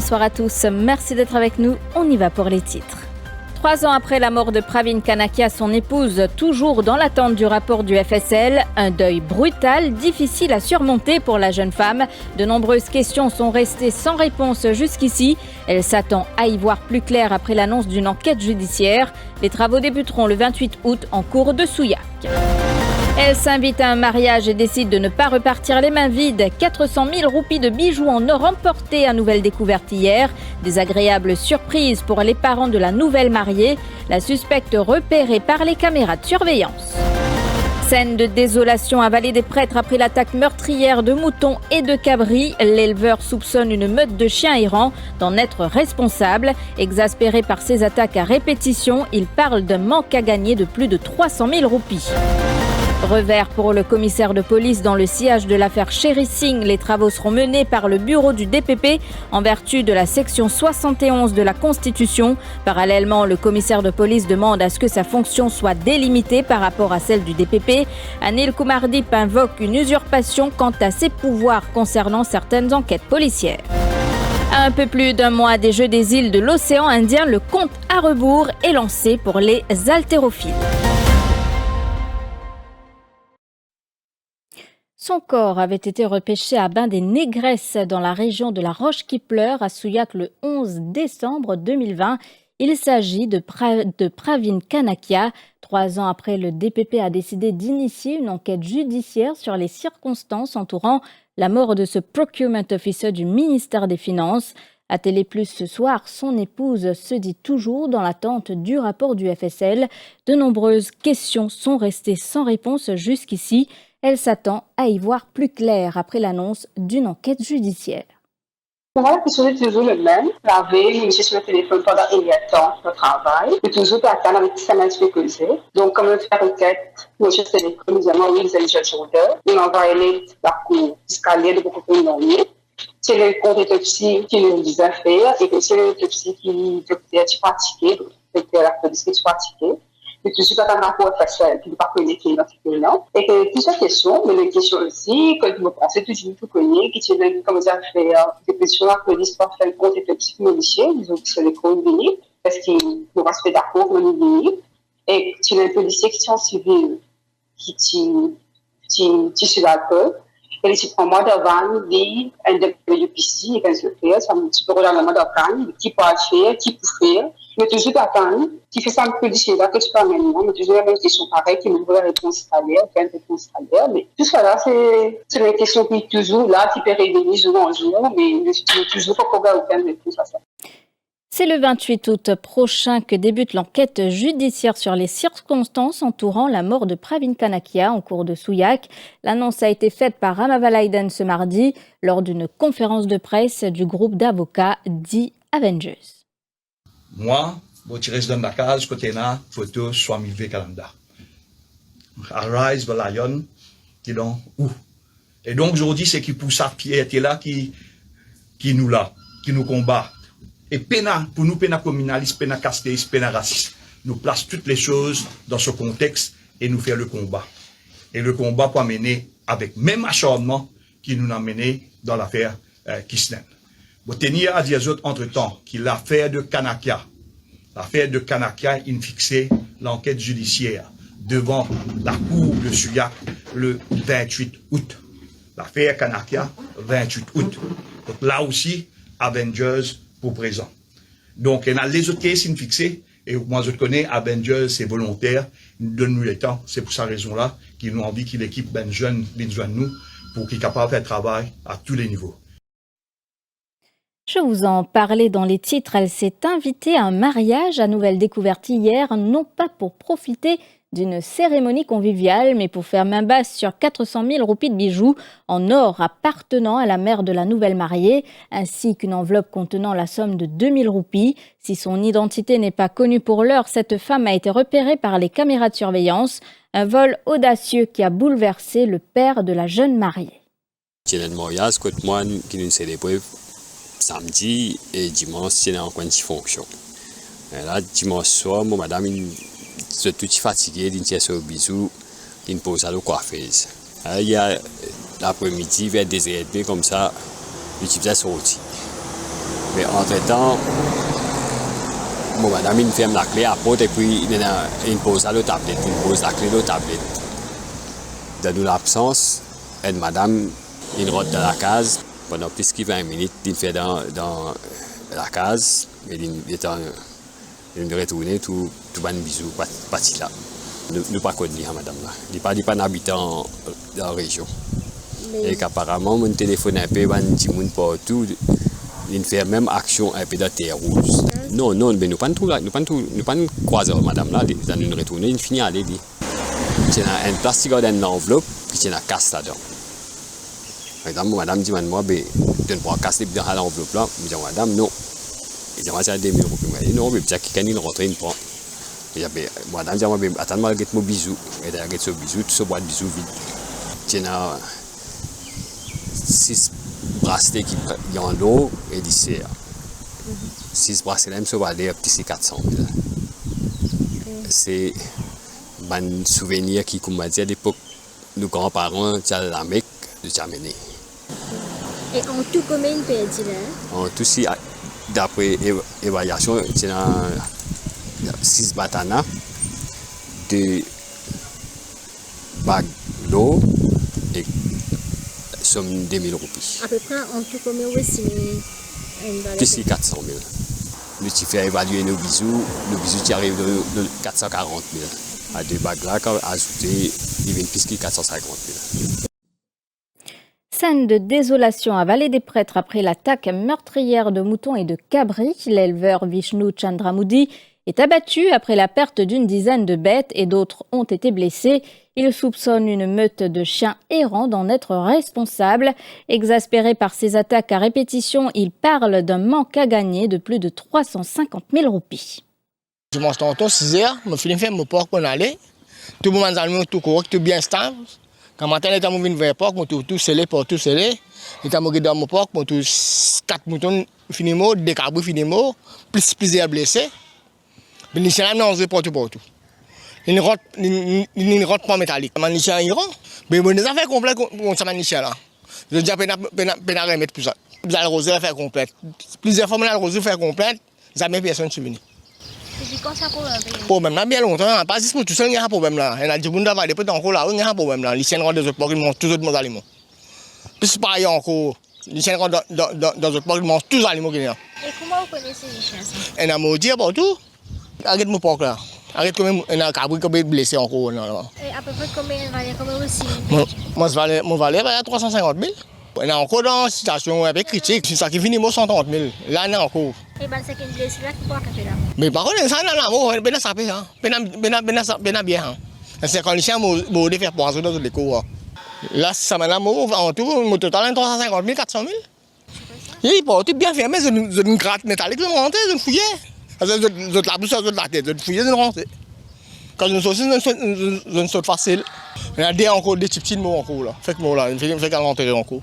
bonsoir à tous. Merci d'être avec nous. On y va pour les titres. 3 ans après la mort de Pravin Kanakia, son épouse, toujours dans l'attente du rapport du FSL, un deuil brutal, difficile à surmonter pour la jeune femme. De nombreuses questions sont restées sans réponse jusqu'ici. Elle s'attend à y voir plus clair après l'annonce d'une enquête judiciaire. Les travaux débuteront le 28 août en cours de Souillac. Elle s'invite à un mariage et décide de ne pas repartir les mains vides. 400 000 roupies de bijoux en or emportés à nouvelle découverte hier. Désagréable surprise pour les parents de la nouvelle mariée. La suspecte repérée par les caméras de surveillance. Scène de désolation à Vallée des Prêtres après l'attaque meurtrière de moutons et de cabris. L'éleveur soupçonne une meute de chiens errants d'en être responsable. Exaspéré par ces attaques à répétition, il parle d'un manque à gagner de plus de 300 000 roupies. Revers pour le commissaire de police dans le sillage de l'affaire Sherry Singh. Les travaux seront menés par le bureau du DPP en vertu de la section 71 de la Constitution. Parallèlement, le commissaire de police demande à ce que sa fonction soit délimitée par rapport à celle du DPP. Anil Kumardip invoque une usurpation quant à ses pouvoirs concernant certaines enquêtes policières. À un peu plus d'un mois des Jeux des îles de l'océan Indien, le compte à rebours est lancé pour les haltérophiles. Son corps avait été repêché à Bain des Négresses dans la région de la Roche-qui-Pleure à Souillac le 11 décembre 2020. Il s'agit de Pravin Kanakia. 3 ans après, le DPP a décidé d'initier une enquête judiciaire sur les circonstances entourant la mort de ce procurement officer du ministère des Finances. À Télé Plus ce soir, son épouse se dit toujours dans l'attente du rapport du FSL. De nombreuses questions sont restées sans réponse jusqu'ici. Elle s'attend à y voir plus clair après l'annonce d'une enquête judiciaire. Moi, la question est toujours le même. La veille, je suis sur le téléphone pendant un temps de travail. Et toujours attendre avec qui ça m'a été causé. Donc, comme on fait la requête, moi, je téléphone, nous disons, oui, vous avez déjà shoulder. On envoie la cour fiscalière de beaucoup plus nombreux. C'est le compte d'autopsie qui nous disait faire. Et que c'est l'autopsie qui est pratiquée. Donc, la police qui est pratiquée. Et tout de suite, un rapport FSL qui ne pas connaître l'identité, non. Et que plusieurs questions, mais les questions aussi, que vous pensez toujours tout connaître, qui tiennent comme ça faire des questions à la police pour faire le compte et le psychologie, ils ont sur les comptes venir, parce qu'ils nous restent d'accord pour nous venir. Et c'est un policier qui est en civil, qui sur la peur. Et si pour moi, devant, dit, un WPC, et quand je fais, ça me dit, pour le moment d'organe, qui peut faire, qui peut faire. Mais toujours attendre, qui fait ça un peu difficile, là, que tu parles maintenant, mais toujours la même question pareille, qui m'ouvre la réponse salaire, faire une réponse salaire, mais tout ça là, c'est une question qui est toujours là, qui peut révéler jour en jour, mais toujours pas qu'on va aucune réponse à ça. C'est le 28 août prochain que débute l'enquête judiciaire sur les circonstances entourant la mort de Pravin Kanakia en cours de Souillac. L'annonce a été faite par Ramavalaiden ce mardi lors d'une conférence de presse du groupe d'avocats dit Avengers. Moi, je reste dans ma case, côté là, photo, soit Milvé Calanda. Arise, Lion, qui est où? Et donc, aujourd'hui, c'est qui pousse à pied, était là, qui nous là, qui nous combat. Et pena, pour nous, pena communaliste, pena castéiste, pena raciste, nous place toutes les choses dans ce contexte et nous faire le combat. Et le combat pour mener avec même acharnement qui nous a mené dans l'affaire Kisnen. Vous tenir à dire entre-temps que l'affaire de Kanakia, il fixé l'enquête judiciaire devant la cour de Souillac le 28 août. L'affaire Kanakia, 28 août. Donc là aussi, Avengers pour présent. Donc, il y a les autres cas qui sont fixés, et moi je connais, Avengers, c'est volontaire, nous donne-nous le temps, c'est pour cette raison-là qu'ils nous ont envie que l'équipe ben jeune nous, pour qu'il soit capable de faire travail à tous les niveaux. Je vous en parlais dans les titres, elle s'est invitée à un mariage à Nouvelle Découverte hier, non pas pour profiter d'une cérémonie conviviale, mais pour faire main basse sur 400 000 roupies de bijoux en or appartenant à la mère de la nouvelle mariée, ainsi qu'une enveloppe contenant la somme de 2000 roupies. Si son identité n'est pas connue pour l'heure, cette femme a été repérée par les caméras de surveillance. Un vol audacieux qui a bouleversé le père de la jeune mariée. C'est un mariage que moi qui nous célébrons samedi et dimanche, c'est encore une fonction. Et là, dimanche soir, mon madame, est tout fatiguée, elle tient sur bisou, elle pose à la coiffeuse. Il y a l'après-midi, vers 10h30, comme ça, elle faisait sortir. Mais entre-temps, bon, madame, il ferme la clé à porte et puis il pose à la tablette, il pose la clé de la tablette. Dans l'absence, et madame, il rentre dans la case. Pendant plus de 20 minutes, il fait dans la case, mais il retourne tout le bisou, parti là. Nous pas connu madame là. Il n'est pas un habitant dans la région. Mais... Et qu'apparemment, mon téléphone un peu, petit monde partout, il fait même action un peu de terre rouge. Non, mais nous pas croiser madame là, nous retourner, il finit à aller. Il y a un plastique dans une enveloppe, puis il y a une casse là-dedans. Par exemple, madame dit, moi, je ne peux pas casser dans l'enveloppe là. Je dis, madame, non. Il dit, c'est 2000 euros. Je dis, non, mais quand il rentre, il prend. Madame dit, attends, je vais mon bisou. Et je vais ce bisou, tout ce boîte de bisou vide. Il y a 6 bracelets qui sont en l'eau et du serre. 6 bracelets, ça va aller à petit 400 000. C'est un souvenir qui, comme on dit à l'époque, nos grands-parents, la Mecque, de terminer. Et en tout, combien de perdu là? En tout, d'après l'évaluation, il y a 6 batanas, 2 bagues d'eau et somme de 2000 roupies. À peu près, en tout, combien vous estimez? Plus de 400 000. Nous tu fais évaluer nos bisous qui arrivent de 440 000. À 2 bagues là, quand ajouter, il vient plus de 450 000. Scène de désolation à Vallée des Prêtres après l'attaque meurtrière de moutons et de cabris. L'éleveur Vishnu Chandramoudi est abattu après la perte d'une dizaine de bêtes et d'autres ont été blessés. Il soupçonne une meute de chiens errants d'en être responsable. Exaspéré par ces attaques à répétition, il parle d'un manque à gagner de plus de 350 000 roupies. Je mange tantôt 6 heures, je finis de faire mon porc pour aller. Tout le monde a tout correct, tout bien stable. Quand matin, il venu vers le porc, je tout scellé pour tout scellé. Il a dans mon porc, je tout 4 moutons finiment, 2 cabris finiment, plus plusieurs blessés. Mais les chiens n'ont pas partout. Ils ne rentrent pas métallique. Les chiens iront. Mais bon, les affaires complètes contre les chiens là. Je dis à peine à remettre plus ça. Vous allez arroser l'affaire complète. Plusieurs fois, vous allez arroser l'affaire complète, jamais personne ne venu. Et puis quand ça problème? Problème là, bien longtemps. Pas juste pour tout seul, il y a un problème là. Il y a des gens qui ont des encore là, il y a un problème là. Les chiens rentrent dans d'autres porcs, ils mangent tous les autres aliments. Puis c'est pareil encore. Les chiens rentrent dans d'autres porcs, ils mangent tous les aliments qu'il y a. Et comment vous connaissez les chiens ça? Il y a un maudit partout. Arrête mon porc là. Arrête quand même, il y a un cabri qui est blessé encore. Et à peu près combien il valait, combien aussi? Mon valeur est à 350 000. On est encore dans une situation un peu critique. C'est ça qui finit à 130 000. Là, on est encore. Et bien, c'est qu'une blessure là qui peut faire là. Mais par contre, ça, on a bien sapé. Bien bien. C'est quand les chiens vont faire poisson dans les cours. Là, ça m'a en tout, au total, 350 000, 400 000. Il peut tout bien fermé, c'est une gratte métallique, je monte, je fouillais. Je la bouche, je la tête, je fouillais, je rentre. Quand je saute, je saute facile. Il y a encore des petits mots encore là. Fait que moi là, il fait qu'à l'enterrer encore.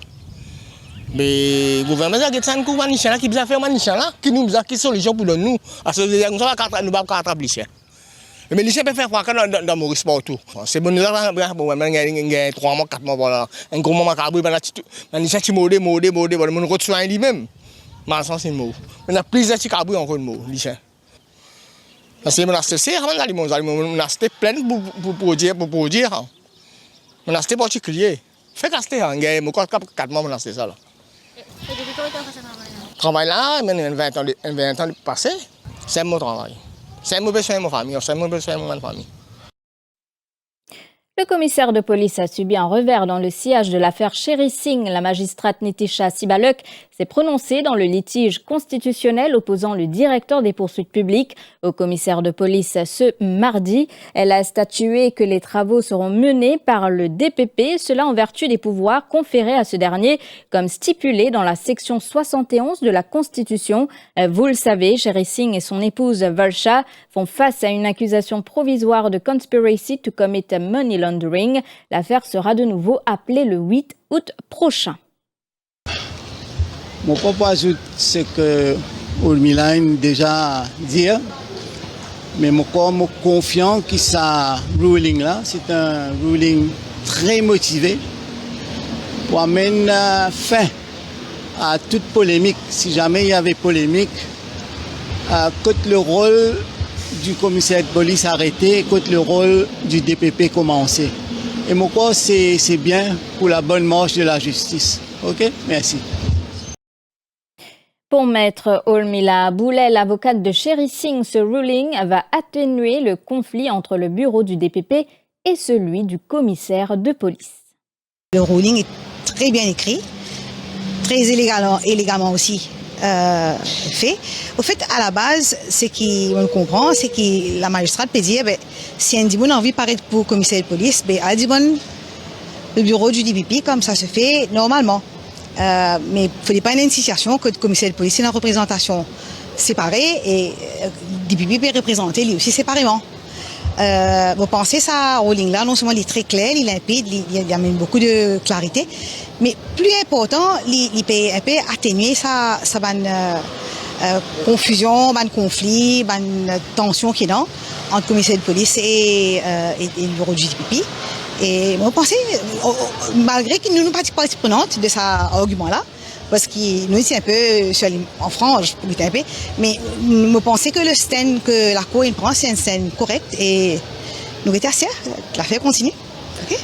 Mais le gouvernement a dit que c'est un coup de qui a fait un là, qui nous a qui solution pour nous. Parce que nous ne pouvons pas attraper les chiens. Mais les chiens peuvent faire quoi dans Maurice partout. C'est bon, nous avons 3 mois, 4 mois, voilà. Un gros moment cabri, les chiens qui mordent, on retrouve lui-même. Mais c'est un mot. On a plusieurs petits cabris encore de mots, les chiens. Parce que on a cessé, on a cessé plein pour produire. On a cessé particulier. Fait qu'acheter, on a 4 mois, on a cessé ça là. Et depuis combien de temps ça travaille là? Travail là, il y a 20 ans passé, c'est mon travail. C'est mon besoin de ma famille, c'est mon besoin de ma famille. Le commissaire de police a subi un revers dans le sillage de l'affaire Sherry Singh. La magistrate Nitisha Sibaluk s'est prononcée dans le litige constitutionnel opposant le directeur des poursuites publiques au commissaire de police ce mardi. Elle a statué que les travaux seront menés par le DPP, cela en vertu des pouvoirs conférés à ce dernier, comme stipulé dans la section 71 de la Constitution. Vous le savez, Sherry Singh et son épouse Valsha font face à une accusation provisoire de conspiracy to commit money laundering. L'affaire sera de nouveau appelée le 8 août prochain. Mon propos ajoute ce que Urmila déjà dit, mais je suis confiant que ce ruling là, c'est un ruling très motivé pour amener fin à toute polémique. Si jamais il y avait polémique, quand le rôle du commissaire de police arrêté, quand le rôle du DPP commencé. Et mon crois c'est bien pour la bonne marche de la justice. OK? Merci. Pour maître Urmila Boulet, l'avocate de Sherry Singh, ce ruling va atténuer le conflit entre le bureau du DPP et celui du commissaire de police. Le ruling est très bien écrit, très élégamment aussi fait. Au fait, à la base, ce qu'on comprend, c'est que la magistrate peut dire, si un a envie de paraître pour le commissaire de police, elle dit, le bureau du DPP, comme ça se fait normalement. Mais il ne fallait pas une initiation que le commissaire de police ait une représentation séparée et le DPP peut représenter lui aussi séparément. Vous pensez ça, ruling là, non seulement il est très clair, il est limpide, il y a même beaucoup de clarité, mais plus important, il peut un peu atténuer sa confusion, conflit, tension qui est dans entre le commissaire de police et le bureau du DPP. Et vous pensez, malgré que nous ne sommes pas partie prenante de cet argument-là, parce qu'il nous est un peu en frange, un peu, mais nous pensons que le stand que la Cour prend, c'est un stand correct et nous sommes assez, l'affaire continue. Okay?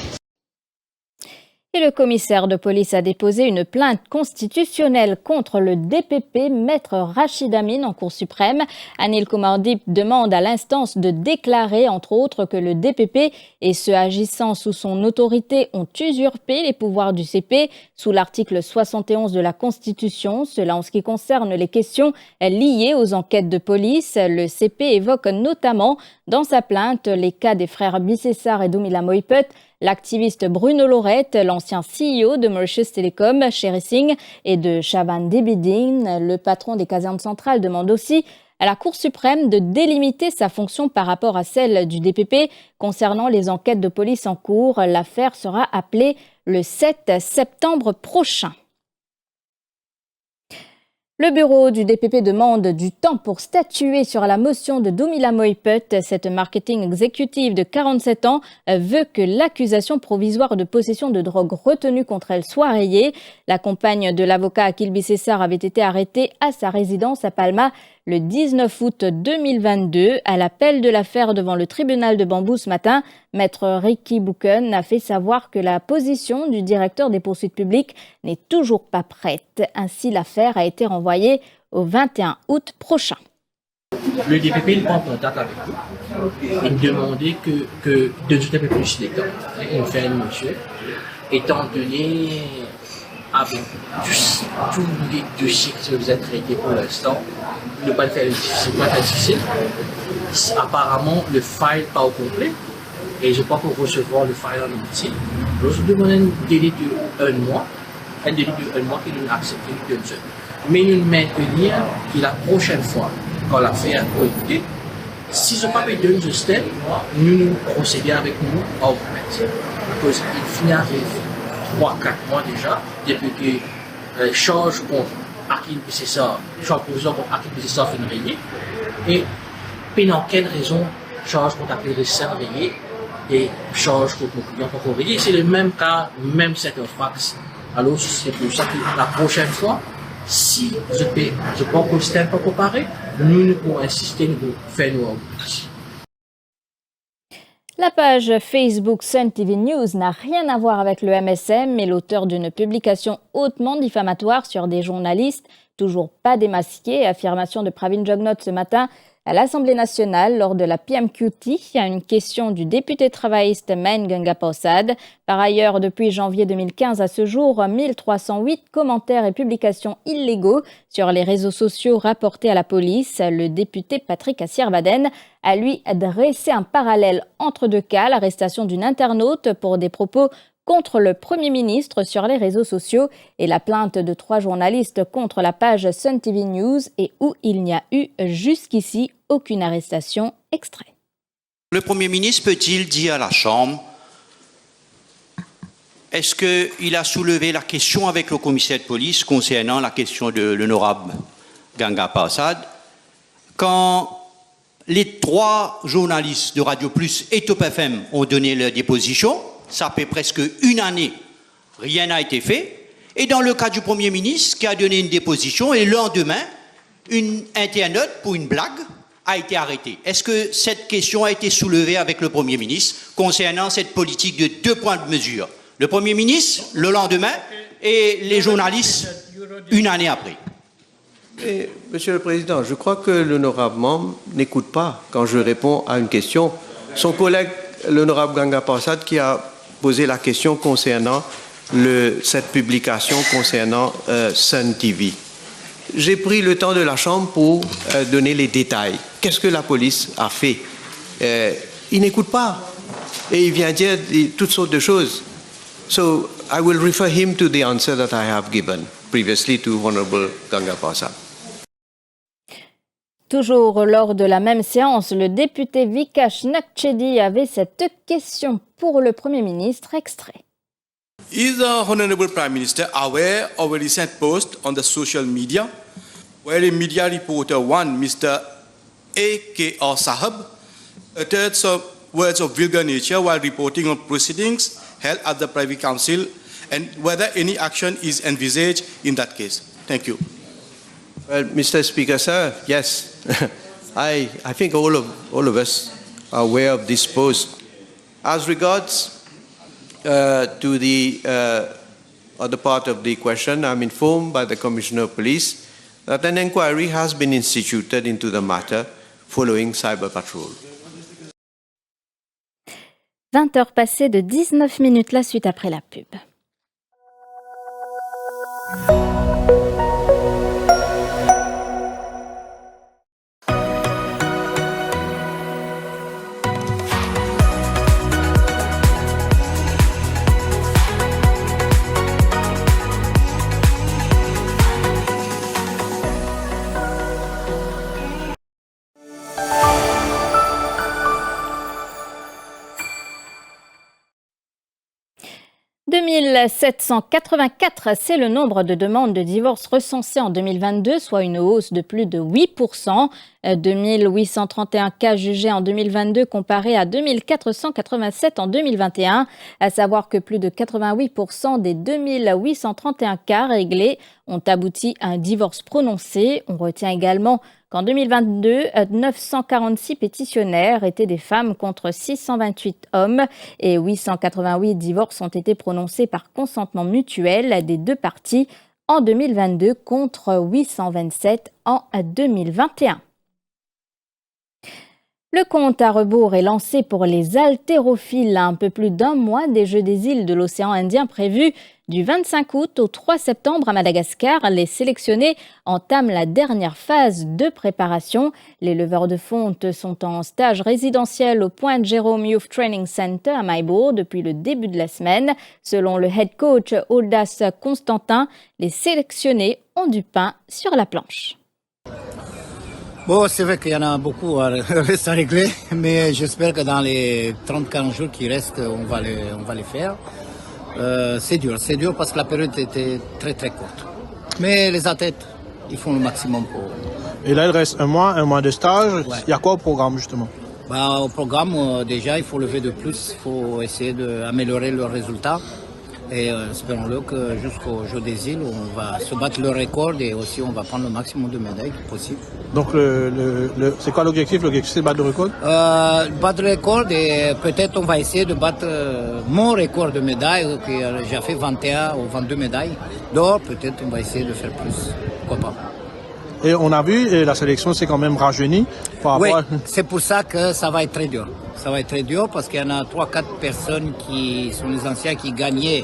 Et le commissaire de police a déposé une plainte constitutionnelle contre le DPP, maître Rachid Amin, en Cour suprême. Anil Kumardip demande à l'instance de déclarer, entre autres, que le DPP et ceux agissant sous son autorité ont usurpé les pouvoirs du CP sous l'article 71 de la Constitution. Cela en ce qui concerne les questions liées aux enquêtes de police. Le CP évoque notamment dans sa plainte les cas des frères Bissessar et Doumila Moipet, l'activiste Bruno Lorette, l'ancien CEO de Mauritius Telecom, Sherry Singh, et de Shaban Debidine. Le patron des casernes centrales demande aussi à la Cour suprême de délimiter sa fonction par rapport à celle du DPP concernant les enquêtes de police en cours. L'affaire sera appelée le 7 septembre prochain. Le bureau du DPP demande du temps pour statuer sur la motion de Doumila Moipet. Cette marketing exécutive de 47 ans veut que l'accusation provisoire de possession de drogue retenue contre elle soit rayée. La compagne de l'avocat Akil Bissessar avait été arrêtée à sa résidence à Palma le 19 août 2022. À l'appel de l'affaire devant le tribunal de Bambou ce matin, maître Ricky Bouken a fait savoir que la position du directeur des poursuites publiques n'est toujours pas prête. Ainsi, l'affaire a été renvoyée au 21 août prochain. Le DPP prend contact avec nous. Il demandait que de tout un peu plus de temps. On fait une motion, étant donné avec tous les dossiers qui vous êtes traités pour l'instant, ne pas le faire difficile, pas difficile. Apparemment, le file pas au complet, et je crois qu'on recevoir le file en entier. Alors, je demande un délai de 1 mois, qui nous accepte de 2 heures. Mais nous maintenir que la prochaine fois, quand l'affaire est écoutée, si ce pas de nous step, nous procédons avec nous à augmenter. Parce qu'il finit à 3-4 mois déjà, depuis que charge contre Akil Bissessar, charge provisoire contre Akil Bissessar fait rayée, et pendant quelle raison charge contre Akil Bissessar rayée et charge contre mon client pour rayée. C'est le même cas, même cette fax. Alors c'est pour ça que la prochaine fois, si je pense que c'est un peu comparé, nous pourrons insister, nous pourrons faire nos augmentations. La page Facebook Sun TV News n'a rien à voir avec le MSM, mais l'auteur d'une publication hautement diffamatoire sur des journalistes, toujours pas démasqués, affirmation de Pravin Jugnauth ce matin à l'Assemblée nationale lors de la PMQT à une question du député travailliste Main Ganga Prasad. Par ailleurs, depuis janvier 2015 à ce jour, 1308 commentaires et publications illégaux sur les réseaux sociaux rapportés à la police. Le député Patrick Assirbaden a lui dressé un parallèle entre deux cas, l'arrestation d'une internaute pour des propos contre le Premier ministre sur les réseaux sociaux et la plainte de 3 journalistes contre la page Sun TV News et où il n'y a eu jusqu'ici aucune arrestation. Extrait. Le Premier ministre peut-il dire à la Chambre, est-ce qu'il a soulevé la question avec le commissaire de police concernant la question de l'honorable Ganga Prasad quand les 3 journalistes de Radio Plus et Top FM ont donné leur déposition? Ça fait presque 1 année, rien n'a été fait. Et dans le cas du Premier ministre qui a donné une déposition et le lendemain, une internaute pour une blague a été arrêtée. Est-ce que cette question a été soulevée avec le Premier ministre concernant cette politique de 2 points de mesure? Le Premier ministre, le lendemain, et les journalistes, une année après. Et, Monsieur le Président, je crois que l'honorable membre n'écoute pas quand je réponds à une question. Son collègue, l'honorable Ganga Persad, qui a posé la question concernant cette publication concernant Sun TV. J'ai pris le temps de la Chambre pour donner les détails. Qu'est-ce que la police a fait? Il n'écoute pas. Et il vient dire toutes sortes de choses. So, I will refer him to the answer that I have given previously to Honorable Ganga Persad. Toujours lors de la même séance, le député Vikash Nakchedi avait cette question pour le Premier ministre, extrait. Is the Honorable Prime Minister aware of a recent post on the social media where a media reporter, Mr. A.K.R. Sahab, uttered some words of vulgar nature while reporting on proceedings held at the Privy Council, and whether any action is envisaged in that case? Thank you. Well, Mr. Speaker, sir, yes. I think all of us are aware of this post. As regards to the other part of the question, I'm informed by the Commissioner of Police that an inquiry has been instituted into the matter following Cyber Patrol. 20 heures passées de 19 minutes, la suite après la pub. « 2784, c'est le nombre de demandes de divorce recensées en 2022, soit une hausse de plus de 8%. 2831 cas jugés en 2022 comparé à 2487 en 2021. À savoir que plus de 88% des 2831 cas réglés ont abouti à un divorce prononcé. On retient également qu'en 2022, 946 pétitionnaires étaient des femmes contre 628 hommes et 888 divorces ont été prononcés par consentement mutuel des deux parties en 2022 contre 827 en 2021. Le compte à rebours est lancé pour les haltérophiles à un peu plus d'un mois des Jeux des îles de l'océan Indien prévus du 25 août au 3 septembre à Madagascar. Les sélectionnés entament la dernière phase de préparation. Les leveurs de fonte sont en stage résidentiel au Point Jérôme Youth Training Center à Maïbourg depuis le début de la semaine. Selon le head coach Oldas Constantin, les sélectionnés ont du pain sur la planche. Bon, c'est vrai qu'il y en a beaucoup à régler, mais j'espère que dans les 30-40 jours qui restent, on va les faire. C'est dur parce que la période était très très courte. Mais les athlètes, ils font le maximum pour... Et là, il reste un mois de stage. Ouais. Il y a quoi au programme justement? Au programme, déjà, il faut lever de plus, il faut essayer d'améliorer leurs résultats. Et espérons-le que jusqu'au Jeux des îles, on va se battre le record et aussi on va prendre le maximum de médailles possible. Donc c'est quoi l'objectif? L'objectif c'est de battre le record? Battre le record et peut-être on va essayer de battre mon record de médailles. J'ai fait 21 ou 22 médailles d'or, peut-être on va essayer de faire plus. Pourquoi pas? Et on a vu, la sélection s'est quand même rajeunie par rapport à... c'est pour ça que ça va être très dur. Ça va être très dur parce qu'il y en a 3-4 personnes qui sont les anciens qui gagnaient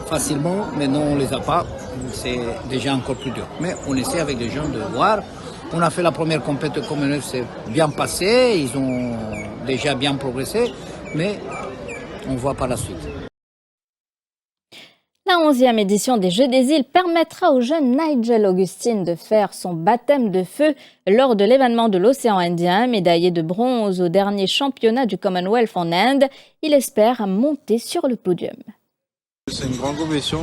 facilement, mais non, on les a pas. C'est déjà encore plus dur. Mais on essaie avec des gens de voir. On a fait la première compétition communautaire, c'est bien passé, ils ont déjà bien progressé, mais on voit par la suite. La 11e édition des Jeux des îles permettra au jeune Nigel Augustine de faire son baptême de feu lors de l'événement de l'océan Indien. Médaillé de bronze au dernier championnat du Commonwealth en Inde, il espère monter sur le podium. C'est une grande compétition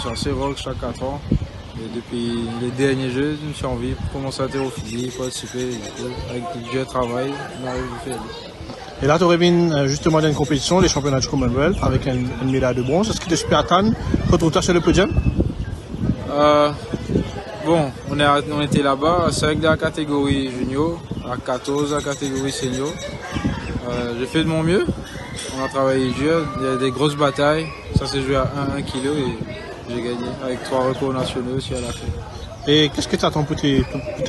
assez rock chaque 4 ans. Et depuis les derniers Jeux, je me suis envie de commencer à haltérophilie, participer. Avec du dur travail, on arrive à faire. Et là, tu reviens justement dans une compétition, les championnats du Commonwealth, avec une médaille de bronze. Est-ce que tu espères attendre, retrouver sur le podium? Bon, on était là-bas à 5 de la catégorie junior, à 14 de la catégorie senior. J'ai fait de mon mieux. On a travaillé dur, il y a des grosses batailles. Ça s'est joué à 1 kg et j'ai gagné avec 3 records nationaux aussi à la fin. Et qu'est-ce que tu attends pour tes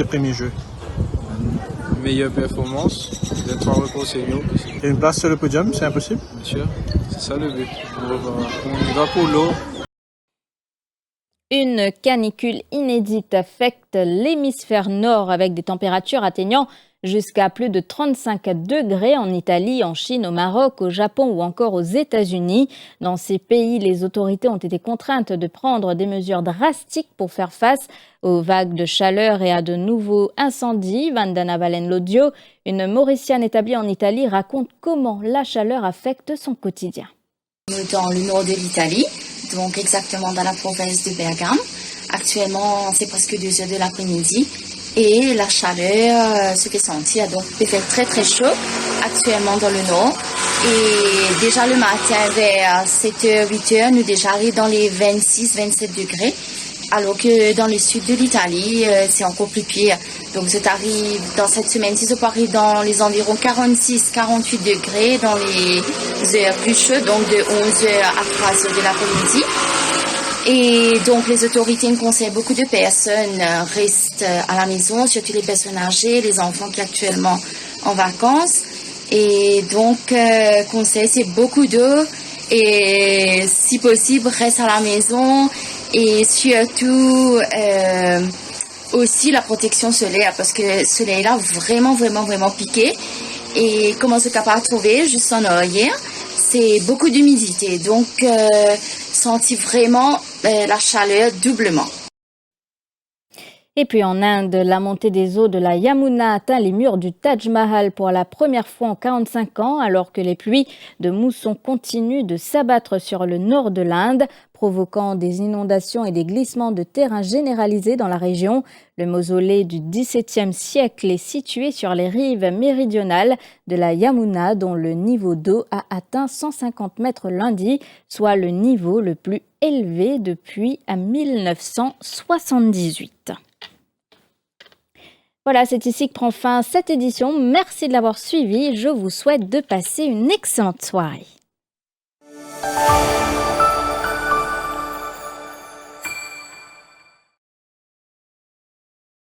premiers jeux? Une meilleure performance, des 3 records seniors. Et une place sur le podium, c'est impossible? Bien sûr, c'est ça le but. On y va pour l'eau. Une canicule inédite affecte l'hémisphère nord avec des températures atteignant jusqu'à plus de 35 degrés en Italie, en Chine, au Maroc, au Japon ou encore aux États-Unis. Dans ces pays, les autorités ont été contraintes de prendre des mesures drastiques pour faire face aux vagues de chaleur et à de nouveaux incendies. Vandana Valen-Lodio, une Mauricienne établie en Italie, raconte comment la chaleur affecte son quotidien. Dans le nord de l'Italie, donc exactement dans la province de Bergame. Actuellement, c'est presque 2 heures de l'après-midi. Et la chaleur se fait sentir, donc il fait très très chaud actuellement dans le nord. Et déjà le matin vers 7h, 8h, nous déjà arrivons dans les 26-27 degrés. Alors que dans le sud de l'Italie, c'est encore plus pire. Donc ça arrive dans cette semaine-ci, ça arrive dans les environs 46-48 degrés dans les heures plus chaudes, donc de 11h à 3h de l'après-midi. Et donc les autorités conseillent beaucoup de personnes restent à la maison, surtout les personnes âgées, les enfants qui sont actuellement en vacances. Et donc conseil c'est beaucoup d'eau et si possible reste à la maison et surtout aussi la protection solaire parce que le soleil là vraiment piqué et comment se capable de trouver juste en arrière. C'est beaucoup d'humidité, donc sentir vraiment la chaleur doublement. Et puis en Inde, la montée des eaux de la Yamuna atteint les murs du Taj Mahal pour la première fois en 45 ans, alors que les pluies de mousson continuent de s'abattre sur le nord de l'Inde, provoquant des inondations et des glissements de terrain généralisés dans la région. Le mausolée du XVIIe siècle est situé sur les rives méridionales de la Yamuna, dont le niveau d'eau a atteint 150 mètres lundi, soit le niveau le plus élevé depuis 1978. Voilà, c'est ici que prend fin cette édition. Merci de l'avoir suivi. Je vous souhaite de passer une excellente soirée.